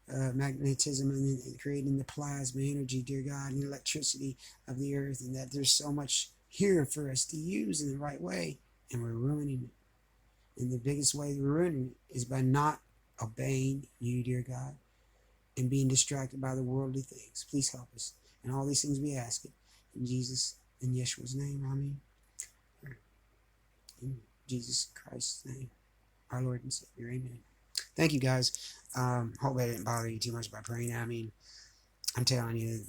[SPEAKER 1] Magnetism and creating the plasma energy, dear God, and the electricity of the earth, and that there's so much here for us to use in the right way, and we're ruining it. And the biggest way we're ruining it is by not obeying you, dear God, and being distracted by the worldly things. Please help us. And all these things we ask it in Jesus, in Yeshua's name, amen. In Jesus Christ's name, our Lord and Savior, amen. Thank you, guys. Hope I didn't bother you too much by praying. I mean, I'm telling you,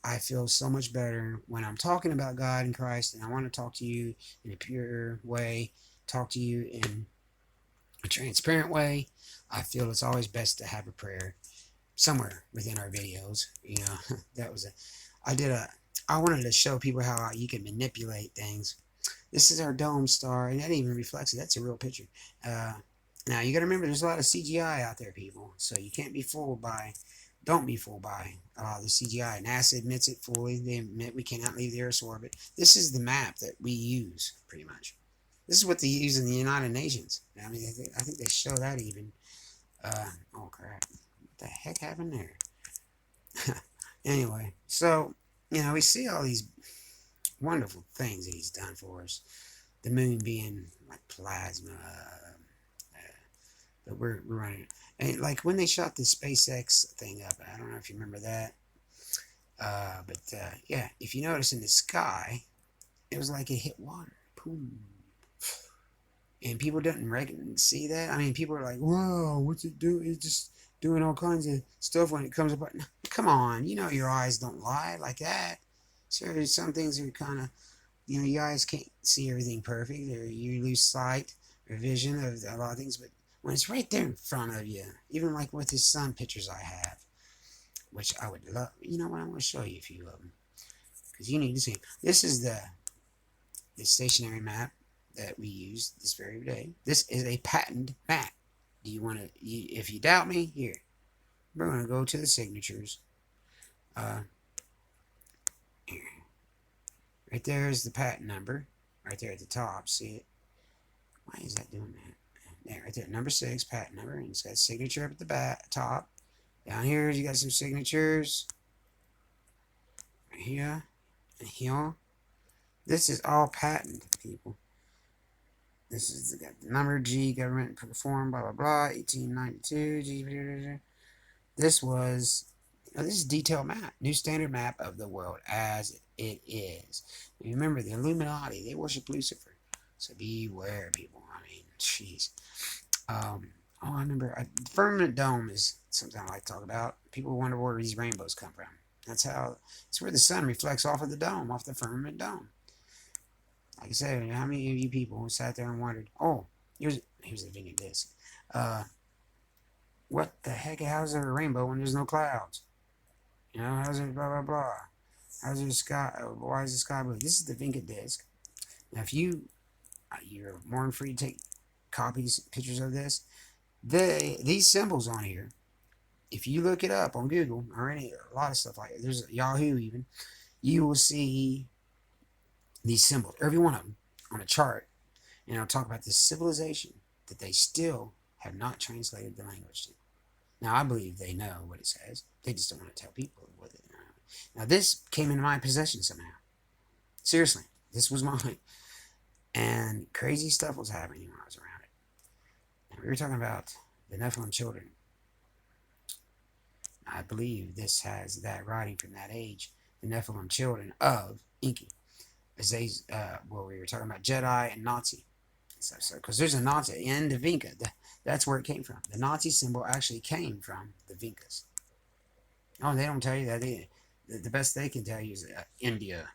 [SPEAKER 1] I feel so much better when I'm talking about God and Christ, and I want to talk to you in a pure way, talk to you in a transparent way. I feel it's always best to have a prayer somewhere within our videos. You know, I wanted to show people how you can manipulate things. This is our dome star, and that even reflects it. That's a real picture. Uh, Now, you got to remember, there's a lot of CGI out there, people. So you can't be fooled by, don't be fooled by the CGI. NASA admits it fully. They admit we cannot leave the Earth's orbit. This is the map that we use, pretty much. This is what they use in the United Nations. I mean, I think they show that even. Oh, crap. What the heck happened there? Anyway, so, we see all these wonderful things that he's done for us. The moon being like plasma. But we're running. And like when they shot the SpaceX thing up, I don't know if you remember that. Yeah, if you notice in the sky, it was like it hit water. Boom. And people didn't see that. I mean, people are like, whoa, what's it do? It's just doing all kinds of stuff when it comes apart. No, come on, your eyes don't lie like that. So some things are kind of, your eyes can't see everything perfect, or you lose sight or vision of a lot of things. But when it's right there in front of you, even like with his sun pictures I have, which I would love, you know what, I'm going to show you a few of them, because you need to see them. This is the stationary map that we use this very day. This is a patented map. Do you want to, if you doubt me, here, we're going to go to the signatures. Here. Right there is the patent number, right there at the top, see it? Why is that doing that? There, right there, number 6, patent number, and it's got a signature up at the top. Down here, you got some signatures. Right here, and here. This is all patent, people. This is got the number G, government performed, blah, blah, blah, 1892, G, blah, blah, blah. This was, this is a detailed map, new standard map of the world as it is. Remember, the Illuminati, they worship Lucifer. So beware, people. I mean, jeez. I remember, the firmament dome is something I like to talk about. People wonder where these rainbows come from. It's where the sun reflects off of the dome, off the firmament dome. Like I said, how many of you people sat there and wondered, oh, here's a vintage disc. What the heck, how's there a rainbow when there's no clouds? How's it blah, blah, blah? How's there sky, why is the sky blue? This is the Vinca disc. Now, if you're more than free to take copies, pictures of this, these symbols on here, if you look it up on Google or a lot of stuff like that, there's Yahoo even, you will see these symbols, every one of them, on a chart, and it'll talk about this civilization that they still have not translated the language to. Now, I believe they know what it says. They just don't want to tell people what it is. Now, this came into my possession somehow. Seriously, this was mine. And crazy stuff was happening when I was around it. And we were talking about the Nephilim children. I believe this has that writing from that age, the Nephilim children of Enki. As they, we were talking about Jedi and Nazi. So, because there's a Nazi in the Vinca. That's where it came from. The Nazi symbol actually came from the Vincas. Oh, they don't tell you that. The best they can tell you is India.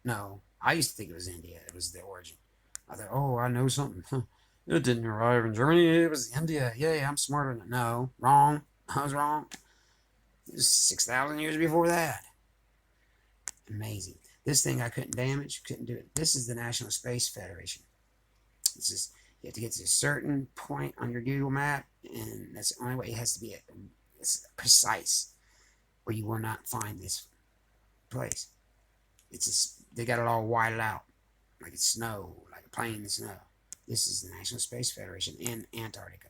[SPEAKER 1] No, I used to think it was India. It was the origin. I thought, oh, I know something. It didn't arrive in Germany. It was India. Yeah, I'm smarter than it. No, wrong. I was wrong. It was 6,000 years before that. Amazing. This thing I couldn't damage. Couldn't do it. This is the National Space Federation. This is, you have to get to a certain point on your Google map, and that's the only way. It has to be it's precise, or you will not find this place. They got it all whited out, like it's snow, like a plane in snow. This is the National Space Federation in Antarctica.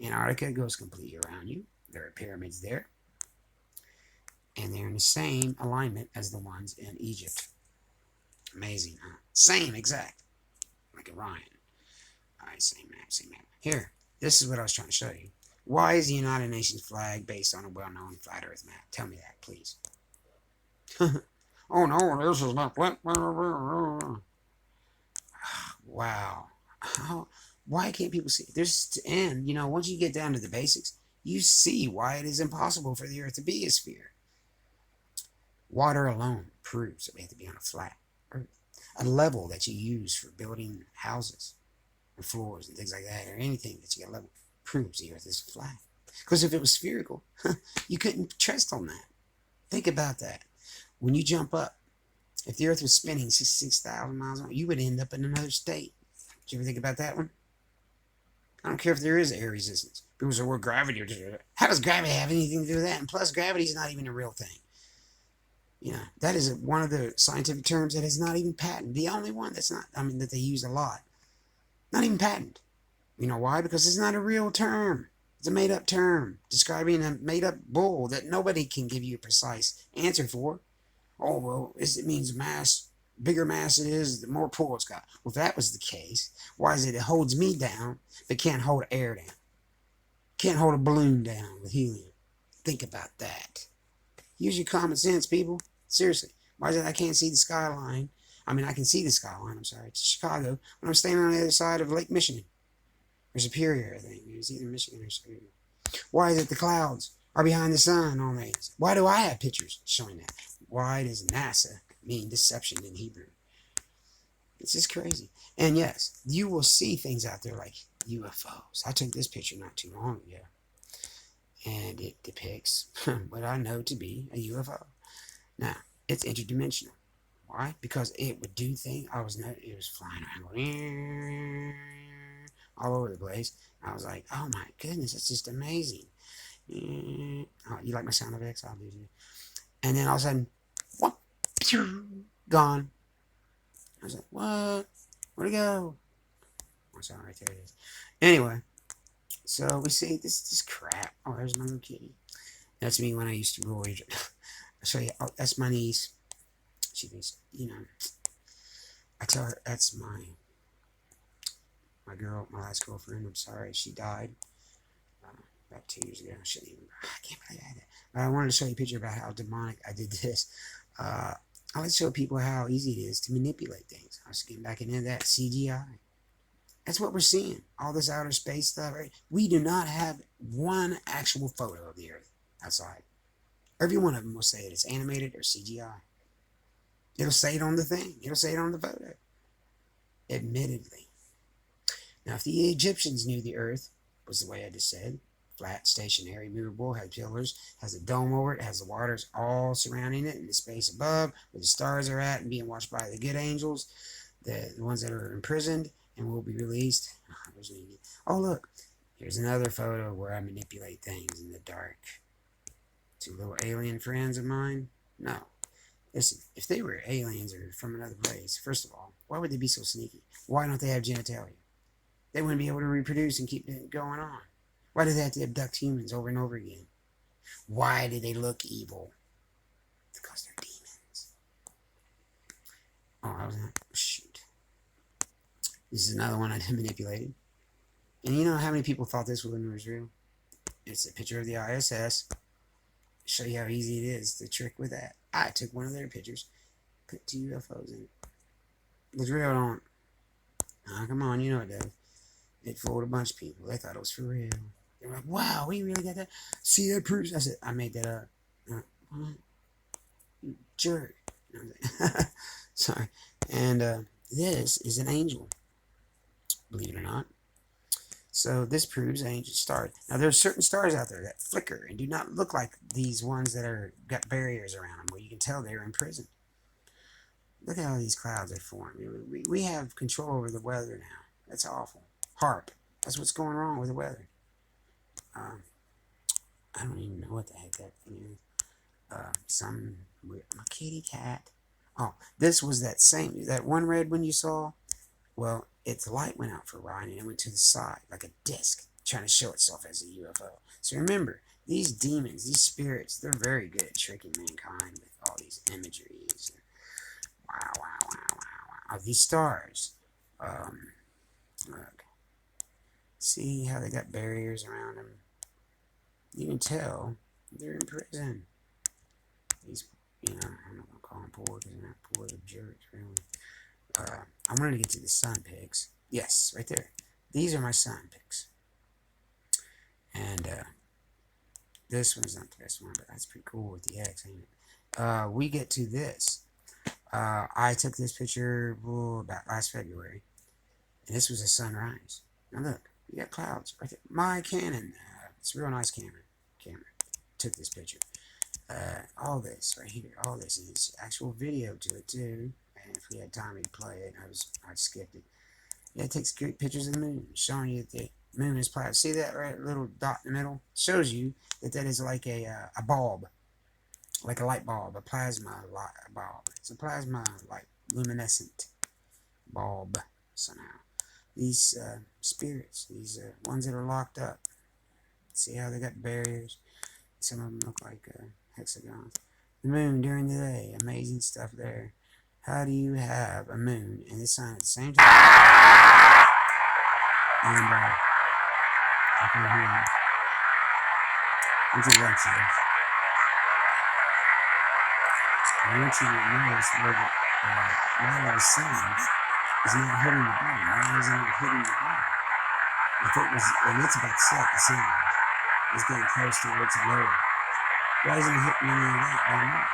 [SPEAKER 1] Antarctica goes completely around you. There are pyramids there, and they're in the same alignment as the ones in Egypt. Amazing, huh? Same exact, like Orion. All right, same map. Here, this is what I was trying to show you. Why is the United Nations flag based on a well-known flat Earth map? Tell me that, please. Oh no, this is not flat. Wow. Why can't people see? Once you get down to the basics, you see why it is impossible for the Earth to be a sphere. Water alone proves that we have to be on a flat Earth. A level that you use for building houses and floors and things like that, or anything that you get level, proves the Earth is flat. Because if it was spherical, you couldn't trust on that. Think about that. When you jump up, if the Earth was spinning 66,000 miles an hour, you would end up in another state. Did you ever think about that one? I don't care if there is air resistance. People say, well, gravity. How does gravity have anything to do with that? And plus, gravity is not even a real thing. That is one of the scientific terms that is not even patented. The only one that's not, that they use a lot. Not even patented. You know why? Because it's not a real term. It's a made-up term describing a made-up bull that nobody can give you a precise answer for. Oh, well, it means mass. Bigger mass it is, the more pull it's got. Well, if that was the case, why is it holds me down but can't hold air down? Can't hold a balloon down with helium. Think about that. Use your common sense, people. Seriously. Why is it I can't see the skyline? I can see the skyline, it's Chicago, when I'm standing on the other side of Lake Michigan. Or Superior, I think. It's either Michigan or Superior. Why is it the clouds are behind the sun on these? Why do I have pictures showing that? Why does NASA mean deception in Hebrew? It's just crazy. And yes, you will see things out there like UFOs. I took this picture not too long ago, and it depicts what I know to be a UFO. Now, it's interdimensional. Why? Because it would do things. It was flying around all over the place. I was like, oh my goodness, that's just amazing. Oh, you like my sound effects? I'll do it. And then all of a sudden, whoop, gone. I was like, what? Where'd it go? Oh, sorry, right there it is. Anyway, so we see this crap. Oh, there's my little kitty. That's me when I used to rule. I'll show you. Oh, that's my niece. She thinks, I tell her that's my girl, my last girlfriend. I'm sorry, she died about 2 years ago. I can't believe I had that. But I wanted to show you a picture about how demonic I did this. I like to show people how easy it is to manipulate things. I was getting back into that CGI. That's what we're seeing. All this outer space stuff. Right? We do not have one actual photo of the Earth outside. Every one of them will say it is animated or CGI. It'll say it on the thing. It'll say it on the photo. Admittedly. Now, if the Egyptians knew the Earth was the way I just said, flat, stationary, movable, has pillars, has a dome over it, has the waters all surrounding it, and the space above, where the stars are at, and being watched by the good angels, the ones that are imprisoned and will be released. Oh, look, here's another photo where I manipulate things in the dark. Two little alien friends of mine? No. Listen, if they were aliens or from another place, first of all, why would they be so sneaky? Why don't they have genitalia? They wouldn't be able to reproduce and keep it going on. Why do they have to abduct humans over and over again? Why do they look evil? Because they're demons. Oh, I was not. Shoot. This is another one I manipulated. And you know how many people thought this one was real? It's a picture of the ISS. Show you how easy it is to trick with that. I took one of their pictures, put 2 UFOs in it. It was real, don't it? Oh, come on, you know it does. It fooled a bunch of people. They thought it was for real. They were like, wow, we really got that? See, that proves. I said, I made that up. What? You jerk. Sorry. And this is an angel, believe it or not. So this proves angel stars. Now there's certain stars out there that flicker and do not look like these ones that are got barriers around them where you can tell they're imprisoned. Look at how these clouds are formed. We have control over the weather now. That's awful. HARP. That's what's going wrong with the weather. I don't even know what the heck that thing is. My kitty cat. Oh, this was that one red one you saw. Well, its light went out for a while and it went to the side like a disc, trying to show itself as a UFO. So remember, these demons, these spirits, they're very good at tricking mankind with all these imageries. Wow. These stars. Look. See how they got barriers around them? You can tell they're in prison. These, I'm not going to call them poor because they're not poor, they're jerks, really. I wanted to get to the sun pics. Yes, right there. These are my sun pics. And this one's not the best one, but that's pretty cool with the X, ain't it? We get to this. I took this picture about last February. And this was a sunrise. Now look, you got clouds right there. My Canon. It's a real nice camera. Took this picture. All this right here, all this is actual video to it too. And if we had time, we'd play it. I'd skipped it. Yeah, it takes great pictures of the moon, showing you that the moon is plasma. See that right little dot in the middle? Shows you that that is like a bulb, like a light bulb, a plasma light bulb. It's a plasma light luminescent bulb somehow. These spirits, these ones that are locked up. See how they got barriers? Some of them look like hexagons. The moon during the day, amazing stuff there. How do you have a moon and the sun at the same time? And I can hear introduction. I want you to notice where the sun is not hitting the ground. Why isn't it hitting the ground? If it was, when it's about to set, the sun is getting close to where it's lower. Why isn't it hitting any of that right now?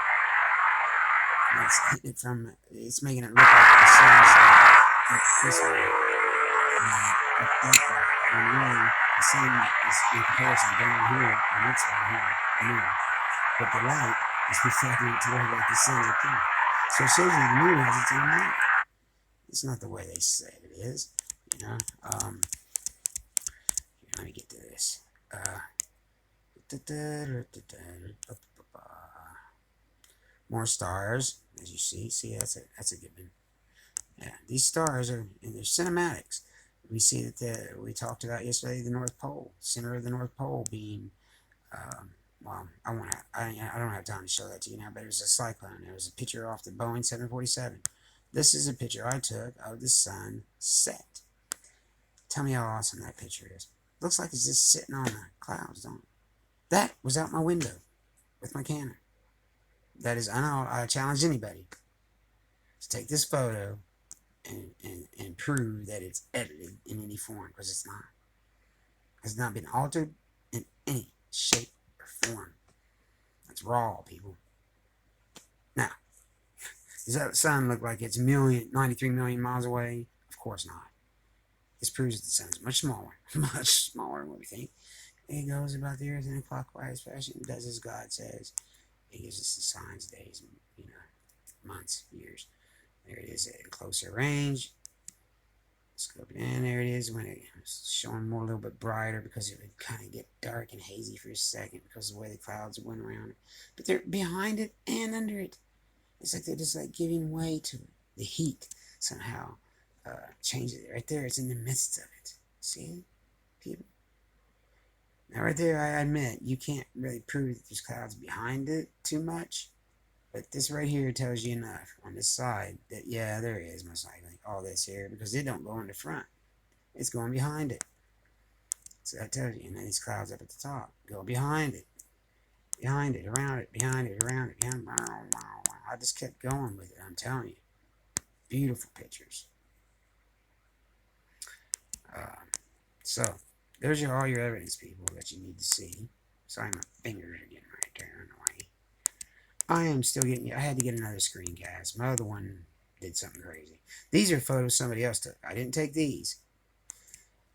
[SPEAKER 1] It's hitting it from, it's making it look like the sun's up this way. Up that way. When really, the sun is in comparison down here, and it's right here, the moon. But the light is reflecting it toward like the sun's up there. So it shows you the moon has its own light. It's not the way they say it is, you know. Let me get to this. More stars, as you see. See, that's a good one. Yeah, these stars are in their cinematics. We see that we talked about yesterday the North Pole, center of the North Pole being. Well, I don't have time to show that to you now, but it was a cyclone. There was a picture off the Boeing 747. This is a picture I took of the sun set. Tell me how awesome that picture is. Looks like it's just sitting on the clouds, don't it? That was out my window with my Canon. That is, I know, I challenge anybody to take this photo and prove that it's edited in any form, because it's not. It's not been altered in any shape or form. It's raw, people. Now, does that sun look like it's 93 million miles away? Of course not. This proves that the sun is much smaller than what we think. It goes about the earth in a clockwise fashion. It does as God says. It gives us the signs, days, and, months, years. There it is at closer range. Scope it in. There it is when it's showing more a little bit brighter, because it would kind of get dark and hazy for a second because of the way the clouds went around it. But they're behind it and under it. It's like they're just like giving way to it. The heat somehow changes it. Right there, it's in the midst of it. See it, people? Now right there, I admit, you can't really prove that there's clouds behind it too much. But this right here tells you enough on this side that, yeah, there is most likely all this here, because it don't go in the front. It's going behind it. So that tells you. And then these clouds up at the top go behind it. Behind it, around it, behind it, around it, behind it. I just kept going with it, I'm telling you. Beautiful pictures. So, there's all your evidence, people, that you need to see. Sorry, my fingers are getting right there in the way. I am still getting, I had to get another screencast. My other one did something crazy. These are photos somebody else took. I didn't take these.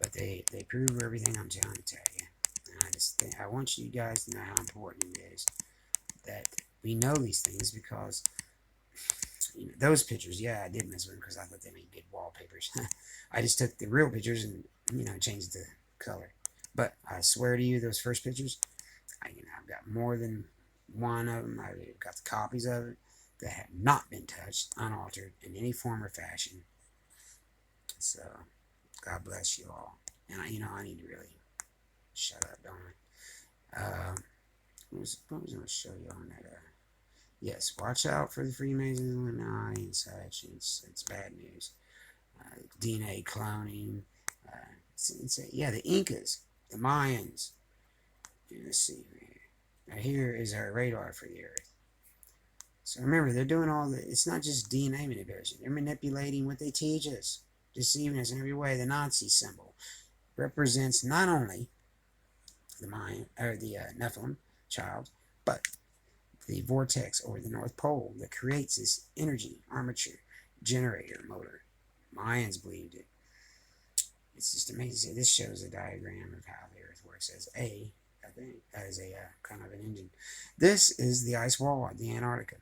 [SPEAKER 1] But they prove everything I'm trying to tell you. And I want you guys to know how important it is that we know these things, because those pictures, yeah, I did mess with them because I thought they made good wallpapers. I just took the real pictures and, changed the color. But I swear to you, those first pictures, I've got more than one of them. I've got the copies of it that have not been touched, unaltered in any form or fashion. So, God bless you all. And I need to really shut up, don't I? What was I going to show you on that? Yes, watch out for the Freemasons, Illuminati, and such. It's bad news. DNA cloning. Yeah, the Incas, the Mayans. Let's see. Now here is our radar for the Earth. So remember, they're doing all the. It's not just DNA manipulation. They're manipulating what they teach us, deceiving us in every way. The Nazi symbol represents not only the Mayan or the Nephilim child, but the vortex or the North Pole that creates this energy armature generator motor. Mayans believed it. It's just amazing. This shows a diagram of how the Earth works as A, I think, as a kind of an engine. This is the ice wall at the Antarctica.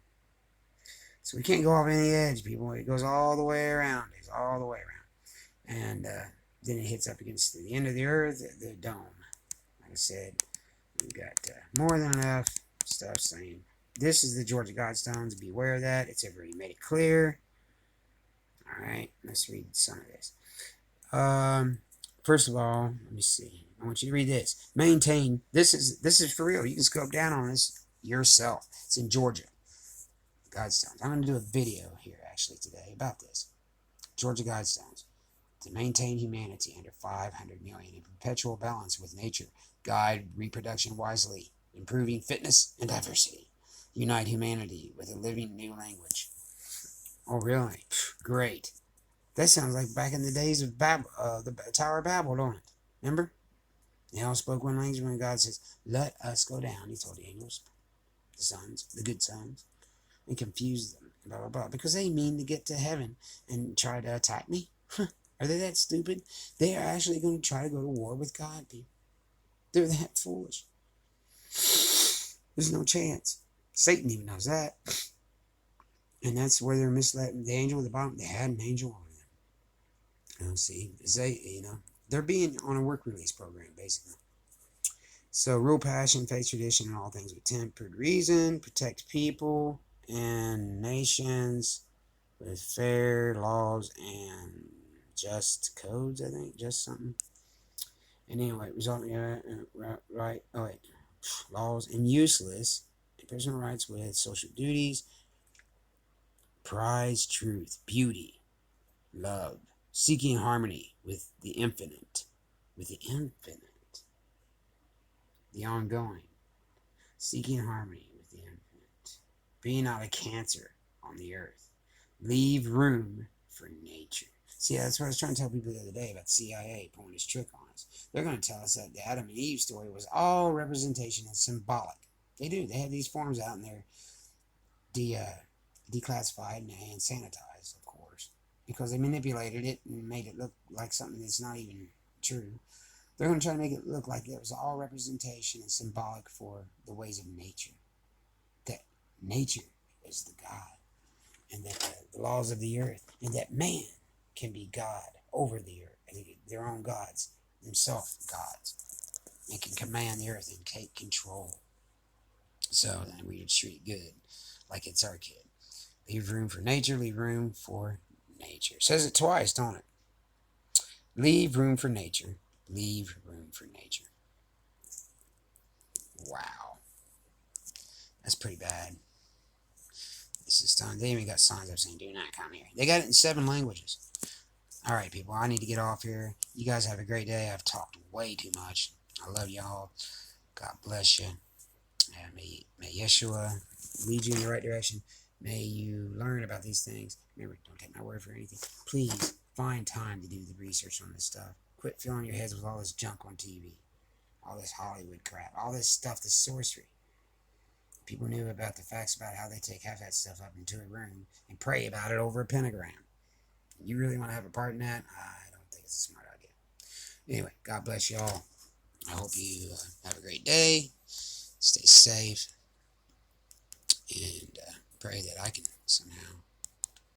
[SPEAKER 1] So we can't go off any edge, people. It goes all the way around. It's all the way around. And then it hits up against the end of the Earth, the dome. Like I said, we've got more than enough stuff saying, this is the Georgia Godstones. Beware of that. It's already made it clear. All right, let's read some of this. First of all, let me see. I want you to read this. Maintain. This is for real. You can scope down on this yourself. It's in Georgia. Godstones. I'm going to do a video here actually today about this. Georgia Godstones. To maintain humanity under 500 million in perpetual balance with nature. Guide reproduction wisely. Improving fitness and diversity. Unite humanity with a living new language. Oh, really? Great. That sounds like back in the days of the Tower of Babel, don't it? Remember? They all spoke one language when God says, let us go down, he told the angels, the sons, the good sons, and confuse them, blah, blah, blah, because they mean to get to heaven and try to attack me. Are they that stupid? They are actually going to try to go to war with God, people. They're that foolish. There's no chance. Satan even knows that. And that's where they're misled. The angel at the bottom, they had an angel over them. See, they're being on a work release program, basically. So, rule passion, faith, tradition, and all things with tempered reason, protect people and nations with fair laws and just codes, I think, just something. And anyway, resulting, right, oh wait, laws and useless personal rights with social duties, prize truth, beauty, love, seeking harmony with the infinite, the ongoing, seeking harmony with the infinite, being not a cancer on the earth, leave room for nature. See, that's what I was trying to tell people the other day about the CIA pulling this trick on us. They're going to tell us that the Adam and Eve story was all representation and symbolic. They do. They have these forms out and they're declassified and sanitized, of course, because they manipulated it and made it look like something that's not even true. They're going to try to make it look like it was all representation and symbolic for the ways of nature. That nature is the God, and that the laws of the earth, and that man can be God over the earth, and their own gods, themselves gods, and can command the earth and take control. So then we would treat good like it's our kid. Leave room for nature, leave room for nature. It says it twice, don't it? Leave room for nature, leave room for nature. Wow. That's pretty bad. This is done. They even got signs up saying, do not come here. They got it in 7 languages. All right, people, I need to get off here. You guys have a great day. I've talked way too much. I love y'all. God bless you. May Yeshua lead you in the right direction. May you learn about these things. Remember, don't take my word for anything. Please find time to do the research on this stuff. Quit filling your heads with all this junk on TV. All this Hollywood crap. All this stuff, this sorcery. People knew about the facts about how they take half that stuff up into a room and pray about it over a pentagram. You really want to have a part in that? I don't think it's a smart idea. Anyway, God bless you all. I hope you have a great day. Stay safe. And pray that I can somehow